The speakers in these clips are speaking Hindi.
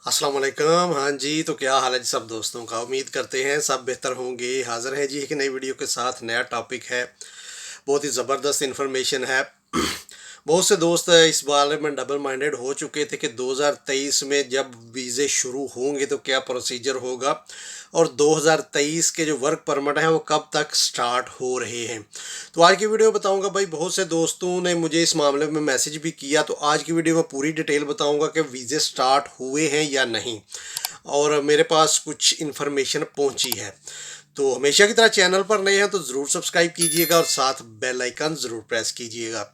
अस्सलाम वालेकुम। हाँ जी, तो क्या हाल है जी सब दोस्तों का। उम्मीद करते हैं सब बेहतर होंगे। हाज़िर हैं जी एक नई वीडियो के साथ। नया टॉपिक है, बहुत ही ज़बरदस्त इन्फॉर्मेशन है। बहुत से दोस्त इस बारे में डबल माइंडेड हो चुके थे कि 2023 में जब वीज़े शुरू होंगे तो क्या प्रोसीजर होगा, और 2023 के जो वर्क परमिट हैं वो कब तक स्टार्ट हो रहे हैं। तो आज की वीडियो बताऊंगा भाई। बहुत से दोस्तों ने मुझे इस मामले में मैसेज भी किया, तो आज की वीडियो में पूरी डिटेल बताऊंगा कि वीज़े स्टार्ट हुए हैं या नहीं, और मेरे पास कुछ इन्फॉर्मेशन पहुंची है। तो हमेशा की तरह चैनल पर नए हैं तो ज़रूर सब्सक्राइब कीजिएगा और साथ बेल आइकन ज़रूर प्रेस कीजिएगा।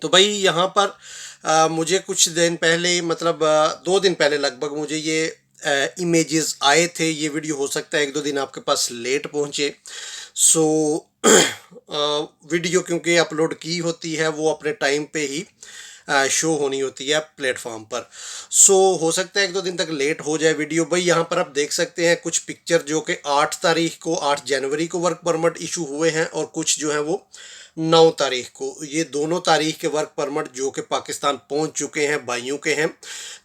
तो भाई यहाँ पर मुझे कुछ दिन पहले, मतलब 2 दिन पहले लगभग, मुझे ये इमेजेस आए थे। ये वीडियो हो सकता है 1-2 दिन आपके पास लेट पहुँचे। सो वीडियो क्योंकि अपलोड की होती है वो अपने टाइम पे ही शो होनी होती है प्लेटफॉर्म पर। सो हो सकता है 1-2 दिन तक लेट हो जाए वीडियो। भाई यहाँ पर आप देख सकते हैं कुछ पिक्चर जो कि 8 तारीख को, 8 जनवरी को वर्क परमिट इशू हुए हैं, और कुछ जो है वो 9 तारीख को। ये दोनों तारीख के वर्क परमिट जो कि पाकिस्तान पहुंच चुके हैं, भाइयों के हैं,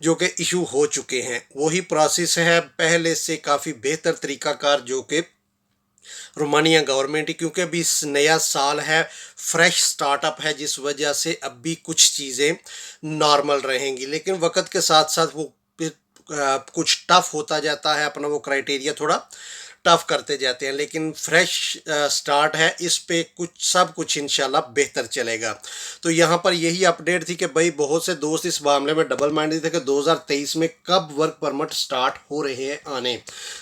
जो कि इशू हो चुके हैं। वही प्रोसेस है, पहले से काफ़ी बेहतर तरीकाकार जो कि रोमानिया गवर्नमेंट ही, क्योंकि अभी नया साल है, फ्रेश स्टार्टअप है, जिस वजह से अभी कुछ चीज़ें नॉर्मल रहेंगी। लेकिन वक्त के साथ साथ वो कुछ टफ होता जाता है, अपना वो क्राइटेरिया थोड़ा टफ करते जाते हैं। लेकिन फ्रेश स्टार्ट है, इस पे कुछ सब कुछ इंशाल्लाह बेहतर चलेगा। तो यहाँ पर यही अपडेट थी कि भाई बहुत से दोस्त इस मामले में डबल माइंडेड थे कि 2023 में कब वर्क परमिट स्टार्ट हो रहे हैं आने।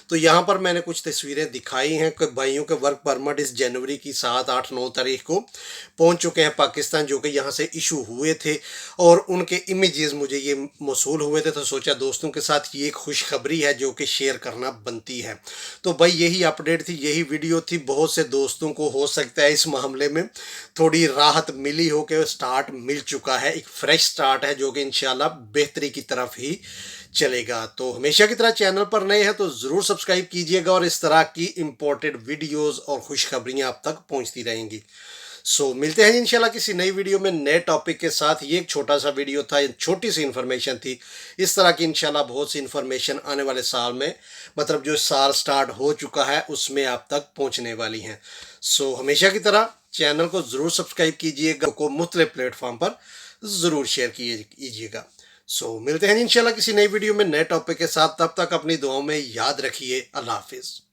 तो यहाँ पर मैंने कुछ तस्वीरें दिखाई हैं कि भाइयों के वर्क परमिट इस जनवरी की 7, 8, 9 तारीख को पहुँच चुके हैं पाकिस्तान, जो कि यहाँ से इशू हुए थे, और उनके इमेजेस मुझे ये मौसूल हुए थे। तो सोचा दोस्तों के साथ ये एक खुशखबरी है जो कि शेयर करना बनती है। तो भाई यही अपडेट थी, यही वीडियो थी। बहुत से दोस्तों को हो सकता है इस मामले में थोड़ी राहत मिली हो कि स्टार्ट मिल चुका है, एक फ्रेश स्टार्ट है जो कि इंशाल्लाह बेहतरी की तरफ ही चलेगा। तो हमेशा की तरह चैनल पर नए हैं तो ज़रूर सब्सक्राइब कीजिएगा, और इस तरह की इम्पोर्टेड वीडियोस और खुशखबरियाँ आप तक पहुँचती रहेंगी। मिलते हैं इंशाल्लाह किसी नई वीडियो में नए टॉपिक के साथ। ये एक छोटा सा वीडियो था, छोटी सी इन्फॉर्मेशन थी। इस तरह की इंशाल्लाह बहुत सी इन्फॉर्मेशन आने वाले साल में, मतलब जो साल स्टार्ट हो चुका है उसमें आप तक पहुंचने वाली हैं। हमेशा की तरह चैनल को ज़रूर सब्सक्राइब कीजिएगा, को मुख्तलिफ प्लेटफॉर्म पर ज़रूर शेयर कीजिएगा। मिलते हैं इंशाल्लाह किसी नई वीडियो में नए टॉपिक के साथ। तब तक अपनी दुआओं में याद रखिए। अल्लाह हाफिज़।